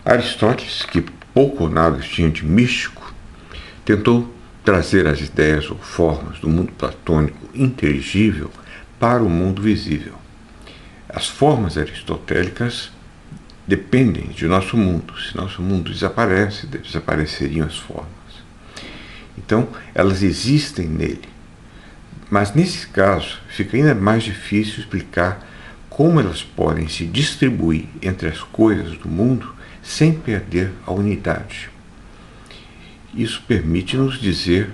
Aristóteles, que pouco ou nada tinha de místico, tentou trazer as ideias ou formas do mundo platônico inteligível para o mundo visível. As formas aristotélicas dependem de nosso mundo. Se nosso mundo desaparece, desapareceriam as formas. Então, elas existem nele. Mas, nesse caso, fica ainda mais difícil explicar como elas podem se distribuir entre as coisas do mundo sem perder a unidade. Isso permite-nos dizer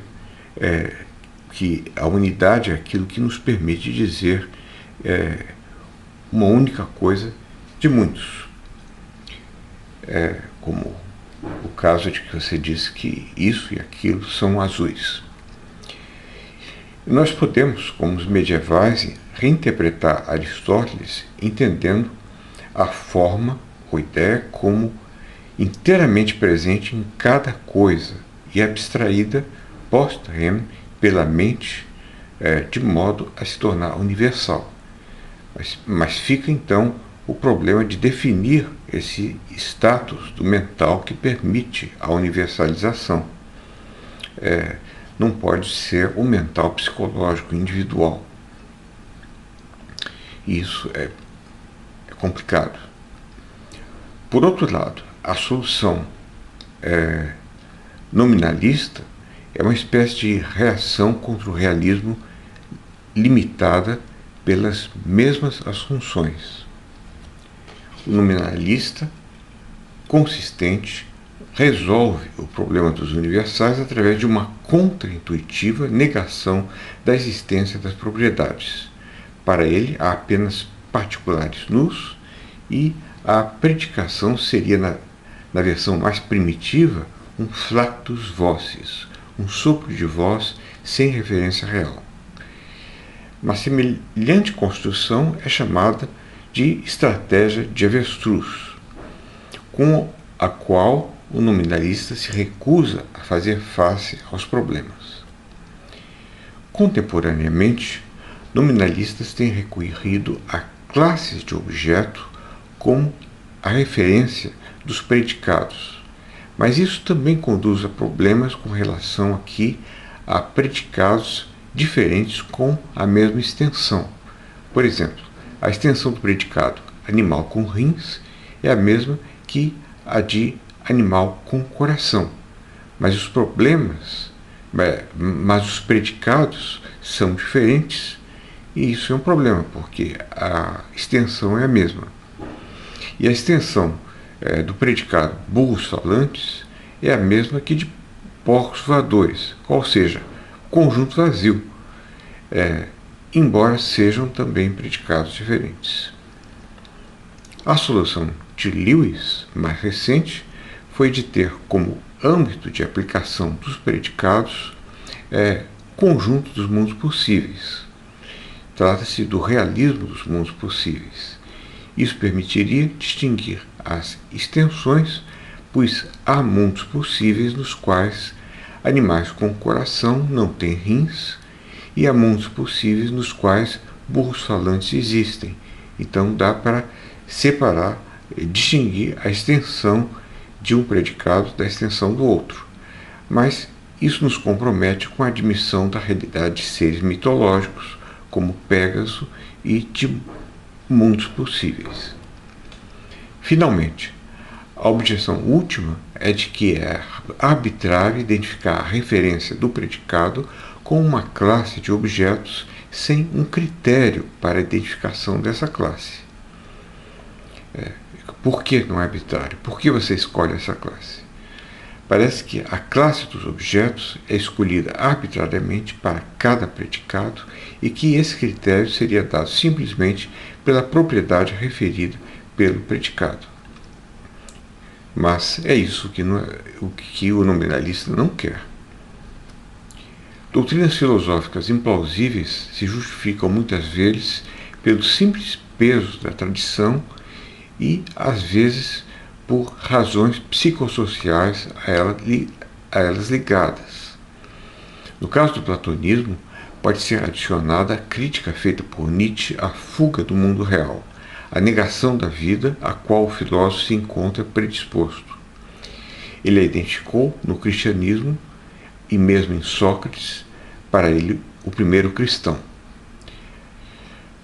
que a unidade é aquilo que nos permite dizer uma única coisa de muitos. Como o caso de que você disse que isso e aquilo são azuis. Nós podemos, como os medievais, reinterpretar Aristóteles entendendo a forma ou ideia como inteiramente presente em cada coisa e abstraída post-rem pela mente de modo a se tornar universal. Mas fica então o problema de definir esse status do mental que permite a universalização. Não pode ser o mental psicológico individual. Isso é complicado. Por outro lado, a solução nominalista é uma espécie de reação contra o realismo limitada pelas mesmas assunções. O nominalista consistente resolve o problema dos universais através de uma contraintuitiva negação da existência das propriedades. Para ele, há apenas particulares nus e a predicação seria, na versão mais primitiva, um flatus vocis, um sopro de voz sem referência real. Uma semelhante construção é chamada de estratégia de avestruz, com a qual o nominalista se recusa a fazer face aos problemas. Contemporaneamente, nominalistas têm recorrido a classes de objeto como a referência dos predicados, mas isso também conduz a problemas com relação aqui a predicados diferentes com a mesma extensão. Por exemplo, a extensão do predicado animal com rins é a mesma que a de animal com coração, mas os predicados são diferentes e isso é um problema, porque a extensão é a mesma. E a extensão do predicado burros falantes é a mesma que de porcos voadores, ou seja, conjunto vazio, embora sejam também predicados diferentes. A solução de Lewis, mais recente, foi de ter como âmbito de aplicação dos predicados conjunto dos mundos possíveis. Trata-se do realismo dos mundos possíveis. Isso permitiria distinguir as extensões, pois há mundos possíveis nos quais animais com coração não têm rins e há mundos possíveis nos quais burros falantes existem. Então dá para separar, distinguir a extensão de um predicado da extensão do outro. Mas isso nos compromete com a admissão da realidade de seres mitológicos, como Pégaso, e de mundos possíveis. Finalmente, a objeção última é de que é arbitrário identificar a referência do predicado com uma classe de objetos sem um critério para a identificação dessa classe. Por que não é arbitrário? Por que você escolhe essa classe? Parece que a classe dos objetos é escolhida arbitrariamente para cada predicado e que esse critério seria dado simplesmente pela propriedade referida pelo predicado. Mas é isso que o nominalista não quer. Doutrinas filosóficas implausíveis se justificam muitas vezes pelo simples peso da tradição e, às vezes, por razões psicossociais a elas ligadas. No caso do platonismo, pode ser adicionada a crítica feita por Nietzsche à fuga do mundo real, a negação da vida a qual o filósofo se encontra predisposto. Ele a identificou no cristianismo e mesmo em Sócrates, para ele, o primeiro cristão.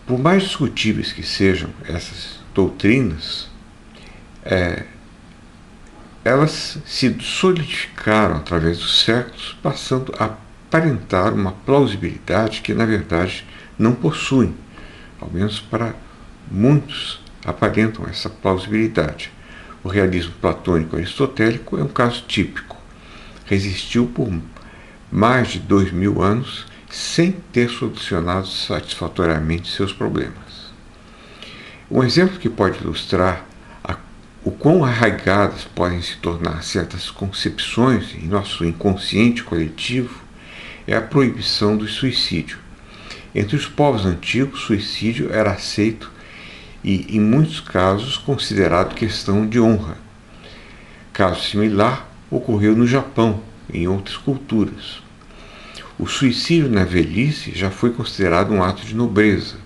Por mais discutíveis que sejam essas doutrinas, elas se solidificaram através dos séculos, passando a aparentar uma plausibilidade que, na verdade, não possuem. Ao menos para muitos aparentam essa plausibilidade. O realismo platônico aristotélico é um caso típico. Resistiu por mais de 2000 anos sem ter solucionado satisfatoriamente seus problemas. Um exemplo que pode ilustrar o quão arraigadas podem se tornar certas concepções em nosso inconsciente coletivo é a proibição do suicídio. Entre os povos antigos, o suicídio era aceito e, em muitos casos, considerado questão de honra. Caso similar ocorreu no Japão e em outras culturas. O suicídio na velhice já foi considerado um ato de nobreza,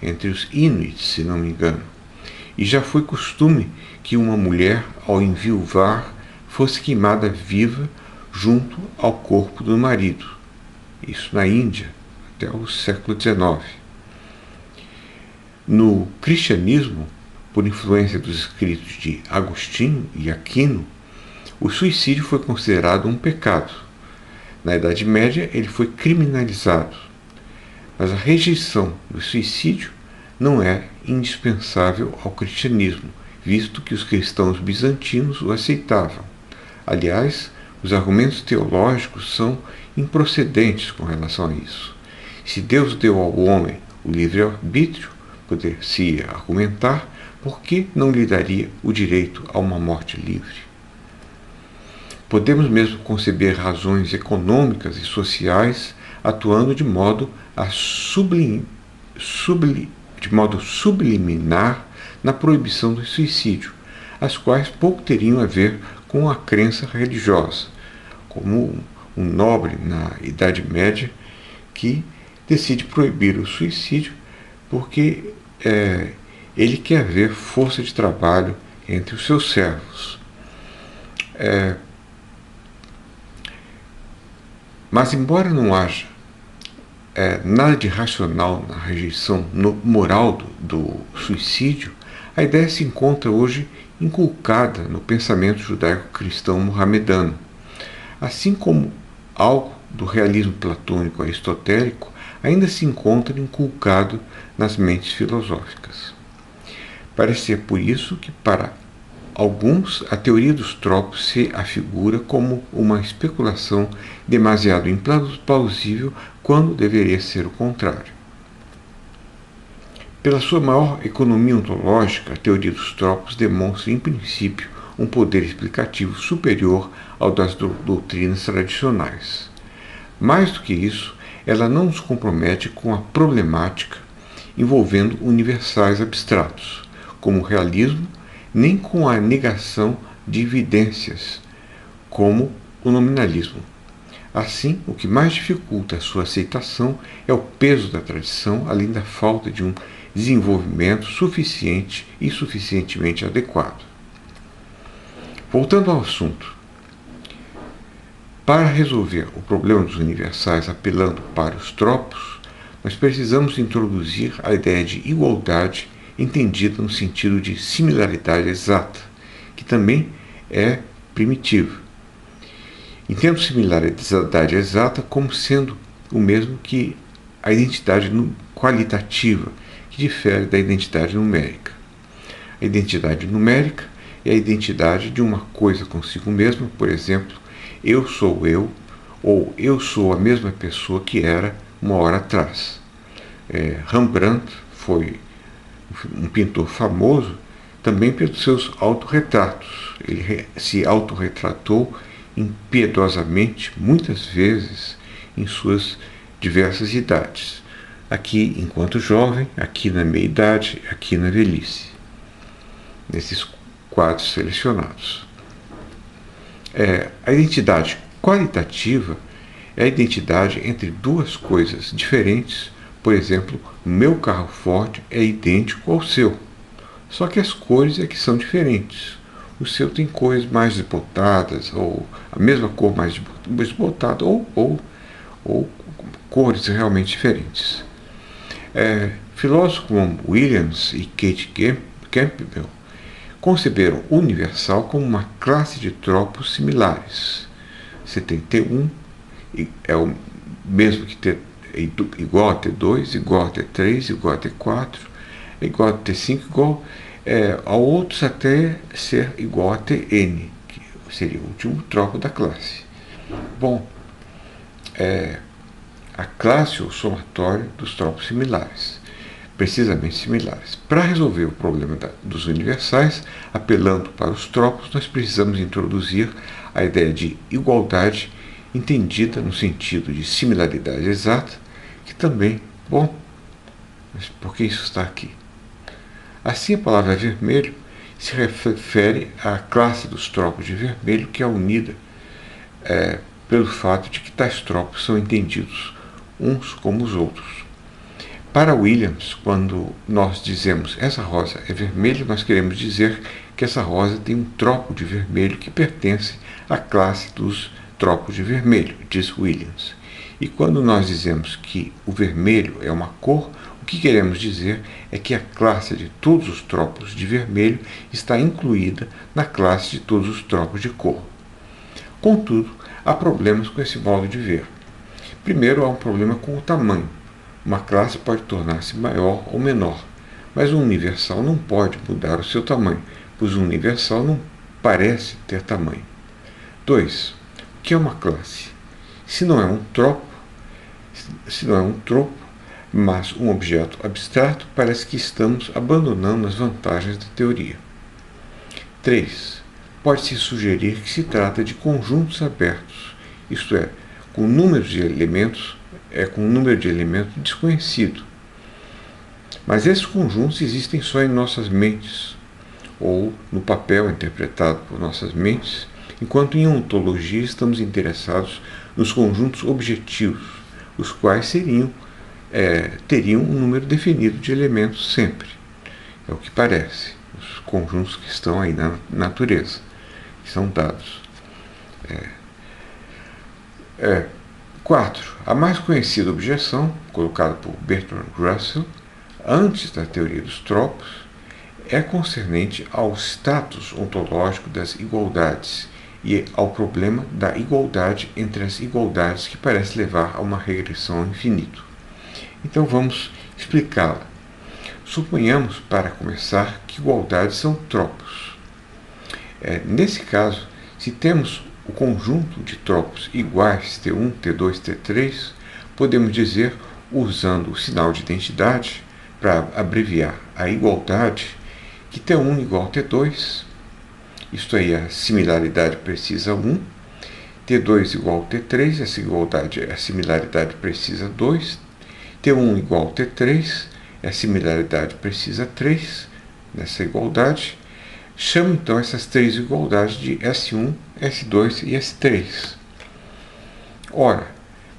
entre os Inuits, se não me engano, e já foi costume que uma mulher, ao enviuvar, fosse queimada viva junto ao corpo do marido. Isso na Índia, até o século XIX. No cristianismo, por influência dos escritos de Agostinho e Aquino, o suicídio foi considerado um pecado. Na Idade Média, ele foi criminalizado. Mas a rejeição do suicídio não é indispensável ao cristianismo, visto que os cristãos bizantinos o aceitavam. Aliás, os argumentos teológicos são improcedentes com relação a isso. Se Deus deu ao homem o livre-arbítrio, poder-se argumentar, por que não lhe daria o direito a uma morte livre? Podemos mesmo conceber razões econômicas e sociais atuando de modo subliminar na proibição do suicídio, as quais pouco teriam a ver com a crença religiosa, como um nobre na Idade Média que decide proibir o suicídio porque ele quer ver força de trabalho entre os seus servos. Mas, embora não haja nada de racional na rejeição moral do suicídio, a ideia se encontra hoje inculcada no pensamento judaico-cristão mohamedano. Assim como algo do realismo platônico aristotélico ainda se encontra inculcado nas mentes filosóficas. Parece ser por isso que, para alguns, a teoria dos tropos se afigura como uma especulação demasiado implausível quando deveria ser o contrário. Pela sua maior economia ontológica, a teoria dos tropos demonstra, em princípio, um poder explicativo superior ao das doutrinas tradicionais. Mais do que isso, ela não nos compromete com a problemática envolvendo universais abstratos, como o realismo, nem com a negação de evidências, como o nominalismo. Assim, o que mais dificulta a sua aceitação é o peso da tradição, além da falta de um desenvolvimento suficiente e suficientemente adequado. Voltando ao assunto, para resolver o problema dos universais apelando para os tropos, nós precisamos introduzir a ideia de igualdade entendida no sentido de similaridade exata, que também é primitiva. Entendo similaridade exata como sendo o mesmo que a identidade qualitativa, que difere da identidade numérica. A identidade numérica é a identidade de uma coisa consigo mesma, por exemplo, eu sou eu, ou eu sou a mesma pessoa que era uma hora atrás. Rembrandt foi um pintor famoso também pelos seus autorretratos. Ele se autorretratou impiedosamente, muitas vezes, em suas diversas idades. Aqui enquanto jovem, aqui na meia-idade, aqui na velhice. Nesses quadros selecionados. A identidade qualitativa é a identidade entre duas coisas diferentes. Por exemplo, meu carro Ford é idêntico ao seu. Só que as cores é que são diferentes. O seu tem cores mais desbotadas, ou a mesma cor mais desbotada, ou cores realmente diferentes. Filósofos como Williams e Kate Campbell conceberam o universal como uma classe de tropos similares. Você tem T1, é o mesmo que T, igual a T2, igual a T3, igual a T4, igual a T5, igual a outros até ser igual a Tn, que seria o último tropo da classe. Bom, a classe ou somatório dos tropos similares, precisamente similares. Para resolver o problema dos universais, apelando para os tropos, nós precisamos introduzir a ideia de igualdade, entendida no sentido de similaridade exata, que também, bom, mas por que isso está aqui? Assim, a palavra vermelho se refere à classe dos tropos de vermelho, que é unida pelo fato de que tais tropos são entendidos uns como os outros. Para Williams, quando nós dizemos essa rosa é vermelha, nós queremos dizer que essa rosa tem um tropo de vermelho que pertence à classe dos tropos de vermelho, diz Williams. E quando nós dizemos que o vermelho é uma cor, o que queremos dizer é que a classe de todos os tropos de vermelho está incluída na classe de todos os tropos de cor. Contudo, há problemas com esse modo de ver. Primeiro, há um problema com o tamanho. Uma classe pode tornar-se maior ou menor, mas um universal não pode mudar o seu tamanho, pois um universal não parece ter tamanho. 2. O que é uma classe? Se não é um tropo, mas um objeto abstrato, parece que estamos abandonando as vantagens da teoria. 3. Pode-se sugerir que se trata de conjuntos abertos, isto é, com um número de elementos desconhecido. Mas esses conjuntos existem só em nossas mentes, ou no papel interpretado por nossas mentes, enquanto em ontologia estamos interessados nos conjuntos objetivos, os quais teriam um número definido de elementos sempre. É o que parece, os conjuntos que estão aí na natureza, que são dados. 4. A mais conhecida objeção, colocada por Bertrand Russell, antes da teoria dos tropos, é concernente ao status ontológico das igualdades e ao problema da igualdade entre as igualdades, que parece levar a uma regressão ao infinito. Então vamos explicá-la. Suponhamos, para começar, que igualdades são tropos. Nesse caso, se temos o conjunto de tropos iguais T1, T2, T3, podemos dizer, usando o sinal de identidade, para abreviar a igualdade, que T1 igual a T2, isto aí é a similaridade precisa 1, T2 igual a T3, essa igualdade é a similaridade precisa 2, T1 igual a T3, é a similaridade precisa 3, nessa igualdade. Chamo então essas três igualdades de S1, S2 e S3. Ora,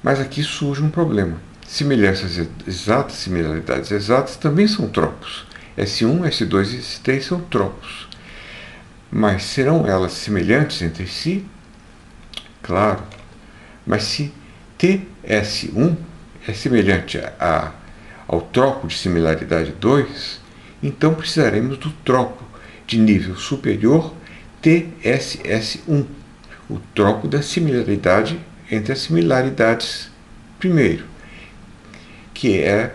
mas aqui surge um problema. Semelhanças exatas, similaridades exatas também são tropos. S1, S2 e S3 são tropos. Mas serão elas semelhantes entre si? Claro. Mas se TS1 é semelhante ao tropo de similaridade 2, então precisaremos do tropo de nível superior TSS1, o tropo da similaridade entre as similaridades primeiro, que é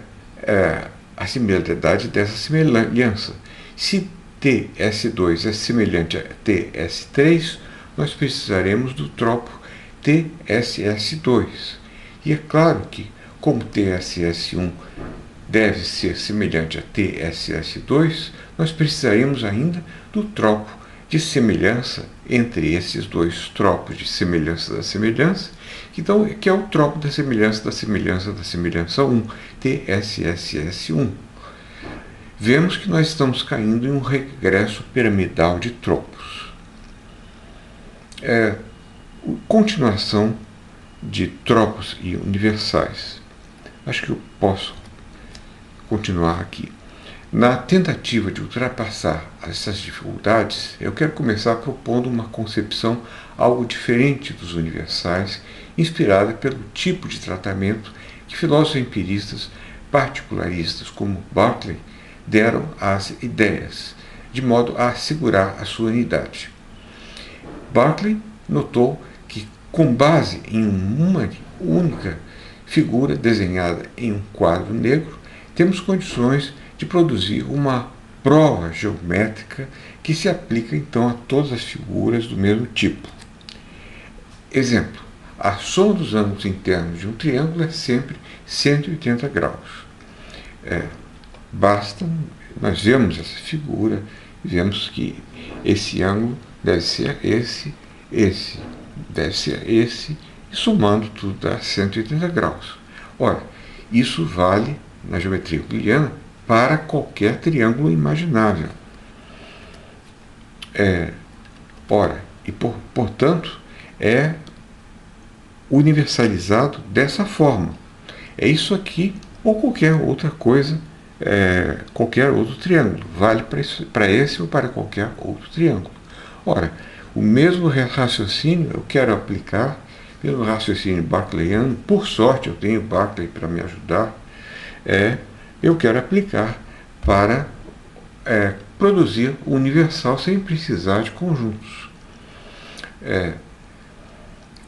a similaridade dessa semelhança. Se TS2 é semelhante a TS3, nós precisaremos do tropo TSS2. E é claro que, como TSS1 deve ser semelhante a TSS2, nós precisaremos ainda do tropo de semelhança entre esses dois tropos de semelhança da semelhança, então, que é o tropo da semelhança da semelhança da semelhança 1, TSSS1. Vemos que nós estamos caindo em um regresso piramidal de tropos. Continuação de tropos e universais. Acho que eu posso continuar aqui. Na tentativa de ultrapassar essas dificuldades, eu quero começar propondo uma concepção algo diferente dos universais, inspirada pelo tipo de tratamento que filósofos empiristas particularistas como Berkeley deram às ideias, de modo a assegurar a sua unidade. Berkeley notou que, com base em uma única figura desenhada em um quadro negro, temos condições de produzir uma prova geométrica que se aplica então a todas as figuras do mesmo tipo. Exemplo: a soma dos ângulos internos de um triângulo é sempre 180 graus. Basta nós vemos essa figura e vemos que esse ângulo deve ser esse, deve ser esse, e somando tudo dá 180 graus. Ora, isso vale na geometria euclidiana para qualquer triângulo imaginável. Portanto, é universalizado dessa forma. É isso aqui ou qualquer outra coisa, qualquer outro triângulo. Vale para esse ou para qualquer outro triângulo. Ora, o mesmo raciocínio eu quero aplicar pelo raciocínio berkeleyano. Por sorte, eu tenho Berkeley para me ajudar. Eu quero aplicar para produzir o universal sem precisar de conjuntos.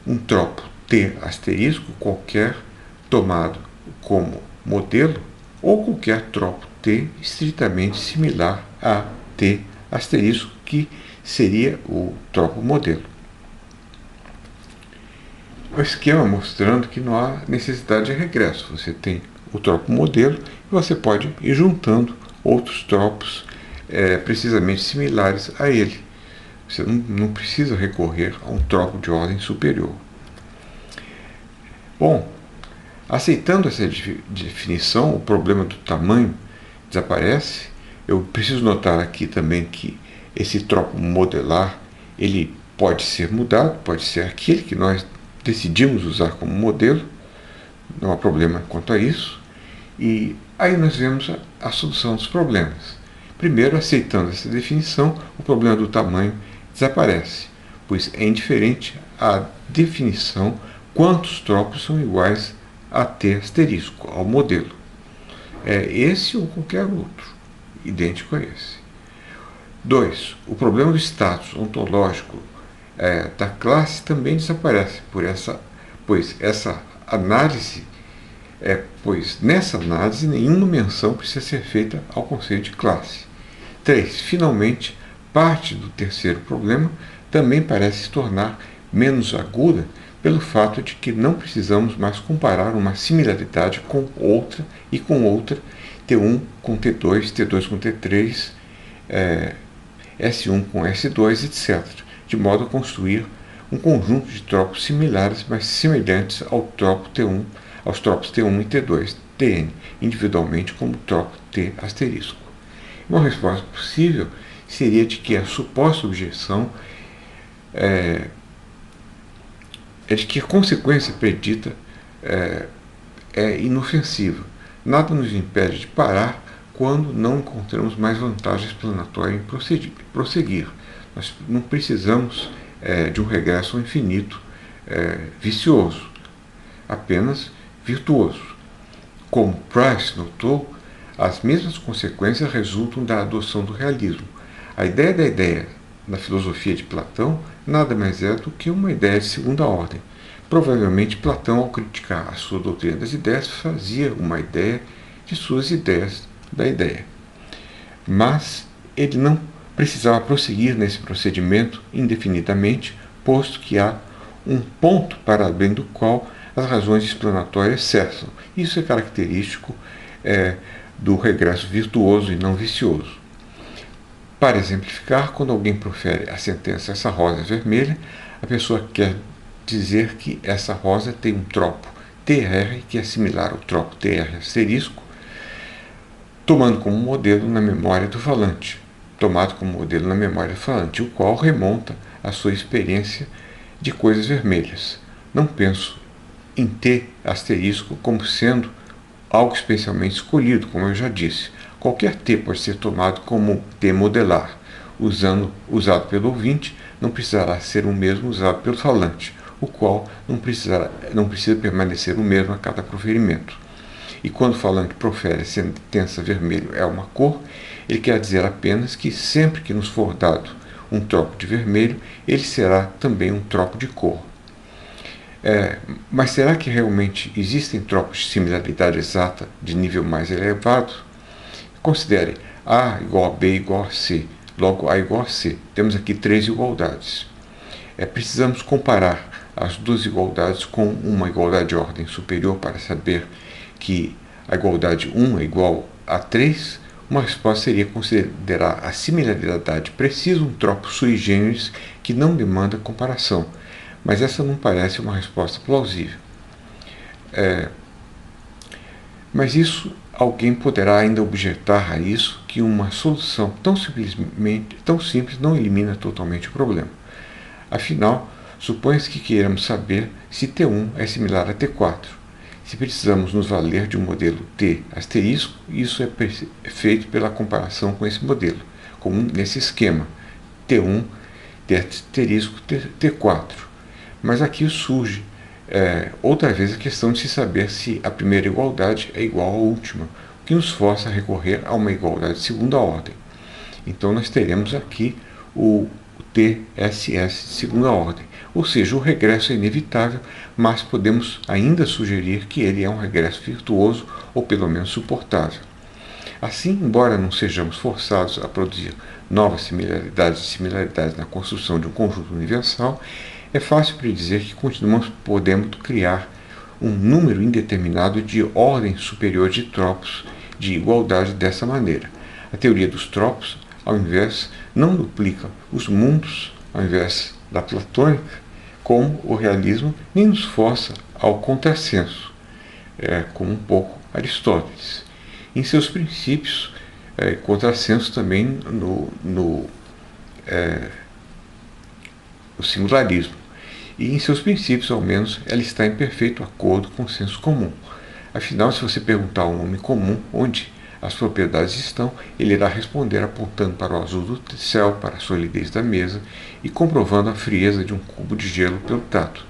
Um tropo T asterisco qualquer tomado como modelo, ou qualquer tropo T estritamente similar a T asterisco, que seria o tropo modelo. O esquema mostrando que não há necessidade de regresso. Você tem o tropo modelo e você pode ir juntando outros tropos precisamente similares a ele. Você não precisa recorrer a um tropo de ordem superior. Bom, aceitando essa definição, o problema do tamanho desaparece. Eu preciso notar aqui também que esse tropo modelar ele pode ser mudado, pode ser aquele que nós decidimos usar como modelo, não há problema quanto a isso. E aí nós vemos a solução dos problemas. Primeiro, aceitando essa definição, o problema do tamanho desaparece, pois é indiferente à definição quantos tropos são iguais a T asterisco, ao modelo. É esse ou qualquer outro, idêntico a esse. 2. O problema do status ontológico da classe também desaparece, pois nessa análise nenhuma menção precisa ser feita ao conceito de classe. 3. Finalmente, parte do terceiro problema também parece se tornar menos aguda pelo fato de que não precisamos mais comparar uma similaridade com outra e com outra, T1 com T2, T2 com T3, S1 com S2, etc., de modo a construir um conjunto de tropos similares, mas semelhantes ao tropo T1, aos tropos T1 e T2, Tn, individualmente como tropo T asterisco. Uma resposta possível seria de que a suposta objeção é de que a consequência predita é inofensiva. Nada nos impede de parar quando não encontramos mais vantagem explanatória em prosseguir. Nós não precisamos de um regresso ao infinito vicioso, apenas virtuoso. Como Price notou, as mesmas consequências resultam da adoção do realismo. A ideia da ideia na filosofia de Platão nada mais é do que uma ideia de segunda ordem. Provavelmente Platão, ao criticar a sua doutrina das ideias, fazia uma ideia de suas ideias da ideia. Mas ele não precisava prosseguir nesse procedimento indefinidamente, posto que há um ponto para além do qual as razões explanatórias cessam. Isso é característico do regresso virtuoso e não vicioso. Para exemplificar, quando alguém profere a sentença "essa rosa é vermelha", a pessoa quer dizer que essa rosa tem um tropo TR que é similar ao tropo TR asterisco, tomado como modelo na memória do falante, o qual remonta à sua experiência de coisas vermelhas. Não penso em T asterisco como sendo algo especialmente escolhido, como eu já disse. Qualquer T pode ser tomado como T modelar, usado pelo ouvinte, não precisará ser o mesmo usado pelo falante, o qual não precisa permanecer o mesmo a cada proferimento. E quando o falante profere a sentença vermelho é uma cor, ele quer dizer apenas que sempre que nos for dado um troco de vermelho, ele será também um troco de cor. Mas será que realmente existem trocos de similaridade exata de nível mais elevado? Considere A igual a B igual a C, logo A igual a C. Temos aqui 3 igualdades. Precisamos comparar as duas igualdades com uma igualdade de ordem superior para saber que a igualdade 1 é igual a 3. Uma resposta seria considerar a similaridade precisa um troco sui generis que não demanda comparação, mas essa não parece uma resposta plausível. Mas alguém poderá ainda objetar a isso que uma solução tão simples não elimina totalmente o problema. Afinal, supõe-se que queiramos saber se T1 é similar a T4. Se precisamos nos valer de um modelo T asterisco, isso é feito pela comparação com esse modelo, como nesse esquema, T1, T asterisco, T4. Mas aqui surge outra vez a questão de se saber se a primeira igualdade é igual à última, o que nos força a recorrer a uma igualdade de segunda ordem. Então nós teremos aqui o TSS de segunda ordem, ou seja, o regresso é inevitável, mas podemos ainda sugerir que ele é um regresso virtuoso ou pelo menos suportável. Assim, embora não sejamos forçados a produzir novas similaridades e similaridades na construção de um conjunto universal, é fácil predizer que continuamos podendo criar um número indeterminado de ordem superior de tropos de igualdade dessa maneira. A teoria dos tropos, ao invés, não duplica os mundos, ao invés da platônica, como o realismo, nem nos força ao contrassenso, como um pouco Aristóteles. Em seus princípios, contrassenso também no singularismo. E em seus princípios, ao menos, ela está em perfeito acordo com o senso comum. Afinal, se você perguntar a um homem comum onde as propriedades estão, ele irá responder apontando para o azul do céu, para a solidez da mesa e comprovando a frieza de um cubo de gelo pelo tato.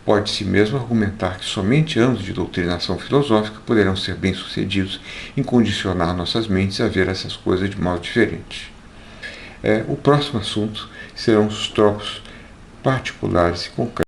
Pode-se mesmo argumentar que somente anos de doutrinação filosófica poderão ser bem-sucedidos em condicionar nossas mentes a ver essas coisas de modo diferente. O próximo assunto serão os tropos particulares e concretos.